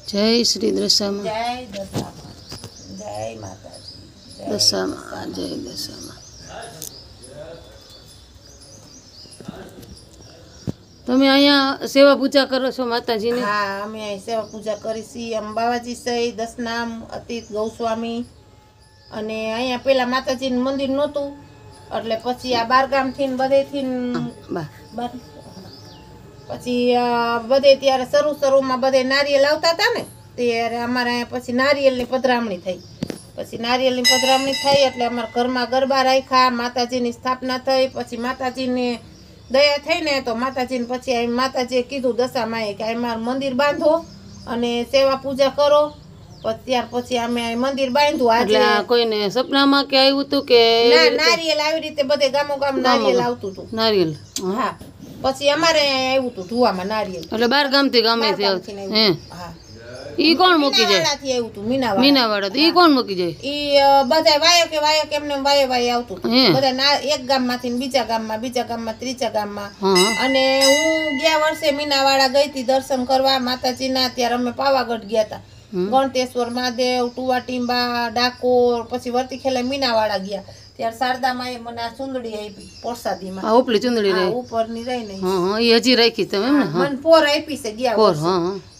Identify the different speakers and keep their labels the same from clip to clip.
Speaker 1: જય શ્રી દશામાં.
Speaker 2: જય દશામાં. જય માતાજી.
Speaker 1: દશામાં જય દશામાં. તમે અહીંયા સેવા પૂજા કરો છો માતાજીની?
Speaker 2: હા, અમે અહીં સેવા પૂજા કરી છીએ. અંબાવાજી સહી દસનામ અતીત ગૌસ્વામી. અને અહીંયા પેલા માતાજીનું મંદિર નહોતું, એટલે પછી આ બારગામથી બધેથી પછી બધે ત્યારે શરૂમાં બધે નારિયેલ આવતા હતા ને, ત્યારે અમારે અહીંયા પછી નારિયેલની પધરામણી થઈ. પછી નારિયેલની પધરામણી થઈ એટલે અમારા ઘરમાં ગરબા રાખ્યા, માતાજીની સ્થાપના થઈ. પછી માતાજીને દયા થઈને તો માતાજીને પછી માતાજીએ કીધું દશામાએ કે અહીં મારું મંદિર બાંધો અને સેવા પૂજા કરો. ત્યાર પછી અમે મંદિર બાંધ્યું.
Speaker 1: એટલે કોઈને સપનામાં કે આવ્યું હતું કે
Speaker 2: નારિયેલ આવી રીતે બધે ગામો ગામ નારિયેલ આવતું હતું.
Speaker 1: નારિયેલ?
Speaker 2: હા. પછી અમારે આવ્યું હતું ધુવામાં નારિયેલ.
Speaker 1: એટલે 12 ગામથી ગામેથી આવતું? હે.
Speaker 2: હા.
Speaker 1: ઈ કોણ મૂકી જાય?
Speaker 2: મીનાવાડાથી આવ્યું હતું. મીનાવાડા.
Speaker 1: મીનાવાડા. ઈ કોણ મૂકી જાય?
Speaker 2: ઈ બધા વાયક એમને વાયે આવતું હતું. બધા એક ગામમાંથી બીજા ગામમાં ત્રીજા ગામમાં. અને હું ગયા વર્ષે મીનાવાડા ગઈ હતી દર્શન કરવા માતાજીના. ત્યારે અમે પાવાગઢ ગયા હતા. ગણતેશ્વર મહાદેવ, ટુવા ટીંબા, ડાકોર, પછી વર્તી ખેલે મીનાવાડા ગયા. ત્યારે શારદામાએ મને આ ચુંદડી આપી પ્રસાદીમાં.
Speaker 1: આ ઉપલી ચુંદડી રહી?
Speaker 2: ઉપરની રહી નહીં.
Speaker 1: હા, એ હજી રાખી તમે એમ ને?
Speaker 2: મને પોર આપી છે ગયા
Speaker 1: પોર.
Speaker 2: વર્ષે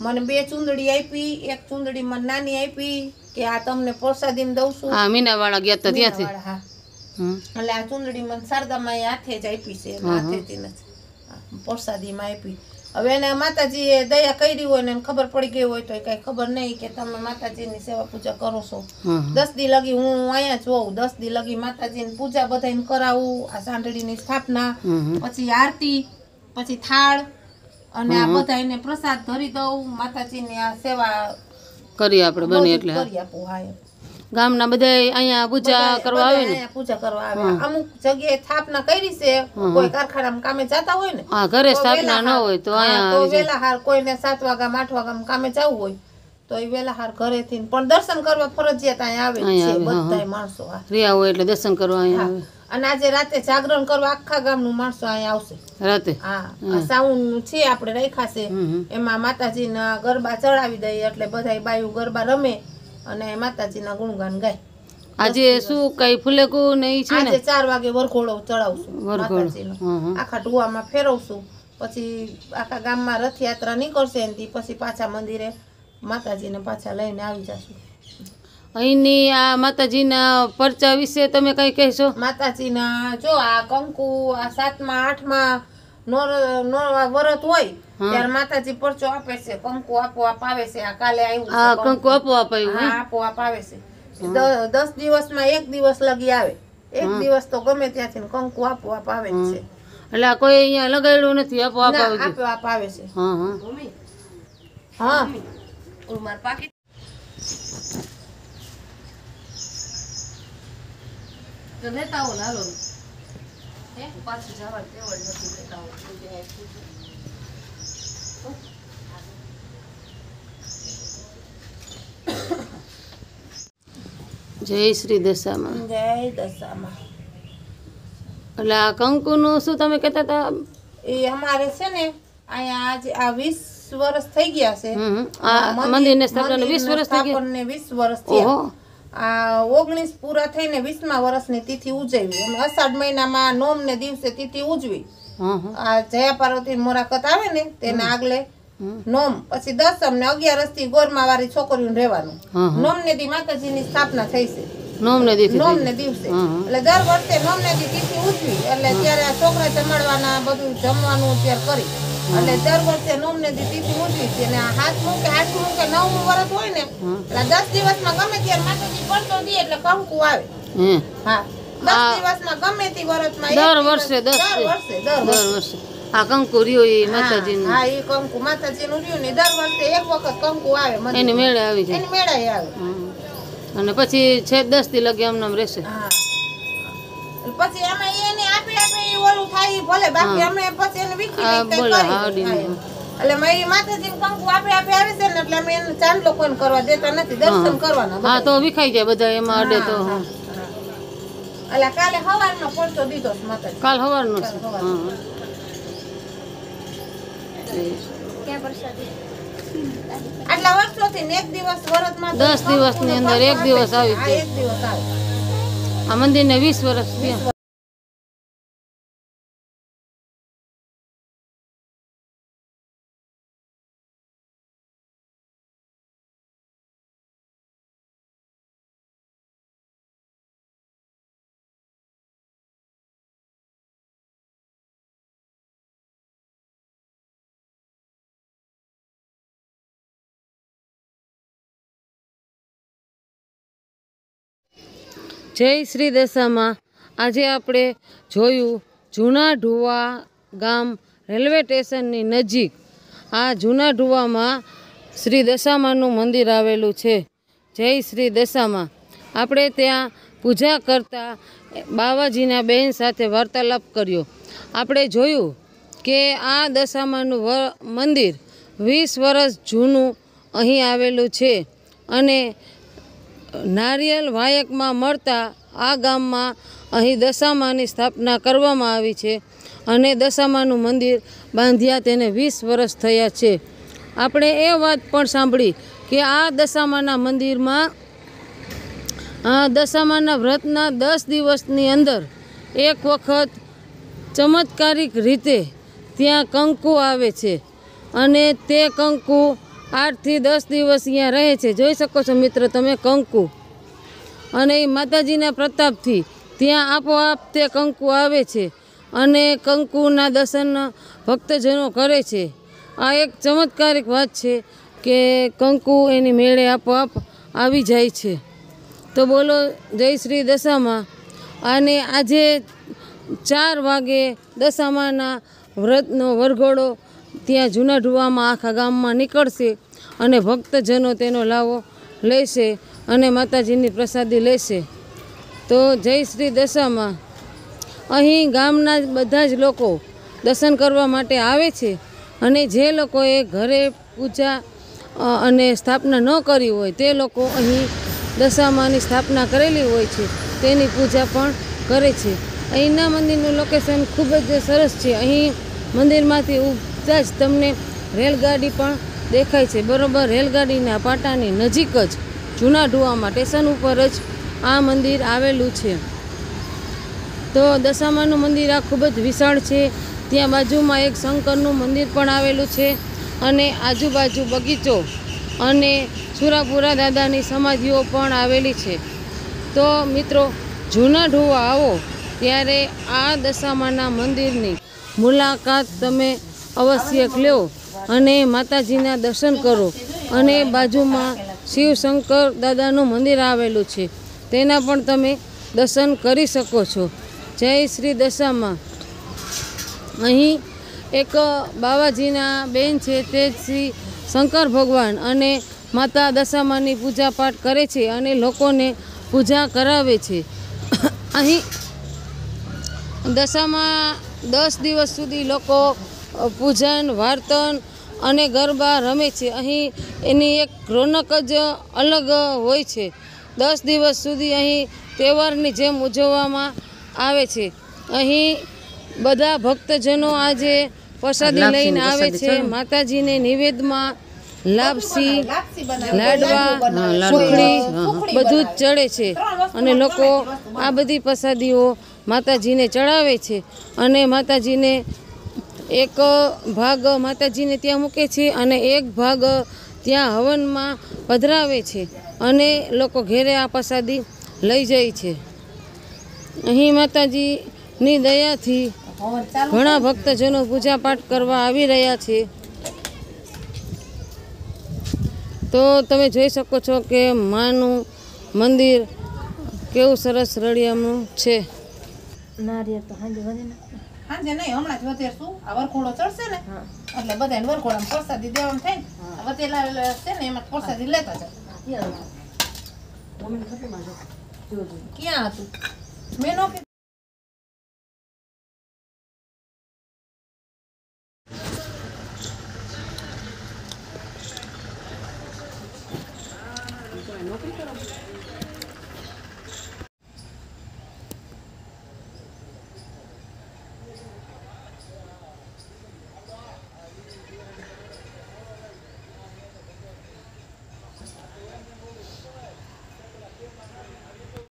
Speaker 2: મને 2 ચુંદડી આપી. એક ચુંદડી મને નાની આપી કે આ તમને પ્રસાદીમાં દઉં છું.
Speaker 1: હા, મીનાવાડા ગયા હતા ત્યાંથી.
Speaker 2: હા. એટલે આ ચુંદડી મને શારદામાએ હાથે જ આપી છે. હાથેથી નથી, પ્રસાદીમાં આપી. હવે એને માતાજીએ દયા કરી હોય ને ખબર પડી ગઈ હોય તો કઈ ખબર નહીં કે તમે માતાજીની સેવા પૂજા કરો છો. 10 દી લગી હું અહીંયા જ હોઉં. 10 દી લગી માતાજીની પૂજા બધાને કરાવું. આ સાંઢળીની સ્થાપના, પછી આરતી, પછી થાળ અને આ બધાને પ્રસાદ ધરી દઉં. માતાજીની આ સેવા કરી આપણે બને એટલે કરી આપું. હા,
Speaker 1: ગામના બધા અહીંયા પૂજા કરવા આવે ને?
Speaker 2: પૂજા કરવા આવે. અમુક જગ્યાએ સ્થાપના કરી છે, કોઈ કારખાનામાં કામે જતા હોય ને,
Speaker 1: હા, ઘરે સ્થાપના ન હોય તો અહીંયા
Speaker 2: તો વેલા હાર કોઈને 7 વાગ્યા 8 વાગ્યા કામે જવું હોય તો એ વેલા હાર ઘરેથી પણ દર્શન કરવા ફરજિયાત અહીંયા આવે છે બધા માણસો.
Speaker 1: રિયા હોય એટલે દર્શન કરવા અહીંયા આવે.
Speaker 2: અને આજે રાતે જાગરણ કરવા આખા ગામનું માણસો અહીંયા આવશે
Speaker 1: રાતે.
Speaker 2: હા, સાઉન્ડ છે આપણે રાખ્યા છે, એમાં માતાજીના ગરબા ચડાવી દઈએ એટલે બધા બાયું ગરબા રમે અને માતાજીના ગુણગાન ગાય. આજે
Speaker 1: શું કઈ ફુલેકુ ને ઈ છે ને?
Speaker 2: આજે 4 વાગે વરઘોડો ચડાવશું માતાજીનો. આખા ટુવામાં ફેરવશું. પછી આખા ગામમાં રથયાત્રા નીકળશે ને પછી પાછા મંદિરે માતાજીને પાછા લઈને આવી જશું.
Speaker 1: અહીંની આ માતાજીના પરચા વિશે તમે કઈ કહેશો?
Speaker 2: માતાજીના જો આ કંકુ આ 7મા 8મા વરત હોય ત્યારે માતાજી પરચો આપે છે. કંકુ આપોઆપ આવે છે. આ કાલે આવ્યું.
Speaker 1: આ કંકુ આપોઆપ આવ્યું?
Speaker 2: હા, આપોઆપ આવે છે. 10 દિવસમાં 1 દિવસ લગી આવે. 1 દિવસ તો ગમે ત્યાંથી કંકુ આપોઆપ આવે છે.
Speaker 1: એટલે કોઈ અહીંયા લગાડ્યું નથી, આપોઆપ આવે છે?
Speaker 2: આપોઆપ આવે છે.
Speaker 1: હા.
Speaker 2: માર પાકી તો લેતા આવો ને હાલો. પાછું જવા તેવડ નથી લેતા આવો.
Speaker 1: જય શ્રી દશામાં.
Speaker 2: જય દશામાં.
Speaker 1: એટલે આ કંકુનું શું તમે કહેતા હતા?
Speaker 2: એ અમારે છે ને અહીંયા આજે આ 20 વર્ષ થઈ ગયા છે.
Speaker 1: આ મંદિરને સ્થાપનાને 20 વર્ષ થઈ ગયા.
Speaker 2: 20 વર્ષ થયા. આ 19 પૂરા થઈને 20મા વર્ષની તિથિ ઉજવી. અમે અષાઢ મહિનામાં નોમ ને દિવસે તિથિ ઉજવી. આ જયા પાર્વતી મોરાકત આવે ને તેના આગલે નોમ, પછી દસમ ને 11 થી ગોરમા વાળી છોકરીઓ રહેવાનું. નોમ ને દી માતાજીની સ્થાપના થઈ છે. નોમ ને દિવસે એટલે દર વર્ષે નોમ ને દી તિથિ ઉજવી. એટલે ત્યારે આ છોકરા જમાડવાના બધું જમવાનું ત્યારે કરી એટલે દર વર્ષે નોમ ને દી તિથિ ઉજવી છે. અને 7મું કે 8મું કે 9મું વર્ષ હોય ને એટલે 10 દિવસમાં ગમે ત્યારે માતાજી પડતો દે એટલે કંકુ આવે. હા, 10 દિવસમાં ગમે તે વર્ષમાં
Speaker 1: દર વર્ષે આ કંકુ રહ્યો એ માતાજીનું.
Speaker 2: હા, એ કંકુ માતાજીનું રહ્યું ને દર વર્ષે એક વખત કંકુ આવે.
Speaker 1: એની મેળે આવી જાય.
Speaker 2: એની મેળે આવે.
Speaker 1: અને પછી 10 દી લગી આમ રહેશે.
Speaker 2: હા, પછી અમે એને આપે ઓલું થાય ભલે, બાકી અમે પછી એને વિખી એટલે મારી માતાજી કંકુ આપે આવે છે ને એટલે અમે એને ચાંદલો કોઈને કરવા દેતા નથી, દર્શન કરવાના.
Speaker 1: હા, તો વિખાઈ જાય બધા એમાં અડે તો.
Speaker 2: એટલે કાલે સવારનો પડતો દીધો માતાજી.
Speaker 1: કાલ સવારનો
Speaker 2: ક્યાં પ્રસાદી આટલા વર્ષોથી ને એક દિવસ વરતમાં
Speaker 1: 10 દિવસની અંદર એક દિવસ આવી
Speaker 2: આ
Speaker 1: જાય.
Speaker 2: એક દિવસ આવે.
Speaker 1: આ મંદિરને 20 વર્ષ થયા. જય શ્રી દશામાં. આજે આપણે જોયું જૂના ઢુવા ગામ રેલવે સ્ટેશનની નજીક આ જૂના ઢુવામાં શ્રી દશામાનું મંદિર આવેલું છે. જય શ્રી દશામાં. આપણે ત્યાં પૂજા કરતા બાવાજીના બહેન સાથે વાર્તાલાપ કર્યો. આપણે જોયું કે આ દશામાનું મંદિર 20 વર્ષ જૂનું અહીં આવેલું છે અને નારિયેલ વાયકમાં મળતા આ ગામમાં અહીં દશામાની સ્થાપના કરવામાં આવી છે અને દશામાનું મંદિર બાંધ્યા તેને 20 વર્ષ થયા છે. આપણે એ વાત પણ સાંભળી કે આ દશામાના મંદિરમાં દશામાના વ્રતના 10 દિવસની અંદર એક વખત ચમત્કારિક રીતે ત્યાં કંકુ આવે છે અને તે કંકુ 8 થી 10 દિવસ અહીંયા રહે છે. જોઈ શકો છો મિત્ર તમે કંકુ, અને એ માતાજીના પ્રતાપથી ત્યાં આપોઆપ તે કંકુ આવે છે અને કંકુના દર્શન ભક્તજનો કરે છે. આ એક ચમત્કારિક વાત છે કે કંકુ એની મેળે આપોઆપ આવી જાય છે. તો બોલો જય શ્રી દશામાં. અને આજે 4 વાગે દશામાના વ્રતનો વરઘોડો ત્યાં જૂના ઢુવામાં આખા ગામમાં નીકળશે અને ભક્તજનો તેનો લાવો લેશે અને માતાજીની પ્રસાદી લેશે. તો જય શ્રી દશામાં. અહીં ગામના બધા જ લોકો દર્શન કરવા માટે આવે છે અને જે લોકોએ ઘરે પૂજા અને સ્થાપના ન કરી હોય તે લોકો અહીં દશામાની સ્થાપના કરેલી હોય છે તેની પૂજા પણ કરે છે. અહીંના મંદિરનું લોકેશન ખૂબ જ સરસ છે. અહીં મંદિરમાંથી ઉગતા જ તમને રેલગાડી પણ દેખાય છે. બરોબર રેલગાડીના પાટાની નજીક જ જૂના ઢુવામાં સ્ટેશન ઉપર જ આ મંદિર આવેલું છે. તો દશામાનું મંદિર આ ખૂબ જ વિશાળ છે. ત્યાં બાજુમાં એક શંકરનું મંદિર પણ આવેલું છે અને આજુબાજુ બગીચો અને સુરાપુરા દાદાની સમાધિઓ પણ આવેલી છે. તો મિત્રો જૂના ઢુવા આવો ત્યારે આ દશામાના મંદિરની મુલાકાત તમે અવશ્ય લો અને માતાજીના દર્શન કરો. અને બાજુમાં શિવશંકર દાદાનું મંદિર આવેલું છે તેના પણ તમે દર્શન કરી શકો છો. જય શ્રી દશામાં. અહીં એક બાવાજીના બેન છે તે શ્રી શંકર ભગવાન અને માતા દશામાની પૂજા પાઠ કરે છે અને લોકોને પૂજા કરાવે છે. અહીં દશામાં 10 દિવસ સુધી લોકો પૂજન વાર્તન અને ગરબા રમે છે. અહીં એની એક રોનક જ અલગ હોય છે. 10 દિવસ સુધી અહીં તહેવારની જેમ ઉજવવામાં આવે છે. અહીં બધા ભક્તજનો આજે પ્રસાદી લઈને આવે છે. માતાજીને નિવેદમાં લાપસી, લાડવા, સુખડી બધું જ ચડે છે અને લોકો આ બધી પ્રસાદીઓ માતાજીને ચડાવે છે અને માતાજીને એક ભાગ માતાજીને ત્યાં મૂકે છે અને એક ભાગ ત્યાં હવનમાં પધરાવે છે અને લોકો ઘેરે આ પ્રસાદી લઈ જાય છે. અહીં માતાજીની દયાથી ઘણા ભક્તજનો પૂજા પાઠ કરવા આવી રહ્યા છે. તો તમે જોઈ શકો છો કે માનું મંદિર કેવું સરસ રળિયામણું છે.
Speaker 2: હાંજે નહીં હમણાં જ વધેરશું. આ વરઘોડો ચડશે ને એટલે બધાને વરઘોડામાં પ્રસાદી દેવાનું થાય ને વધેલા છે ને એમાં પ્રસાદી લેતા જાવ. ક્યાં હતું મેં નો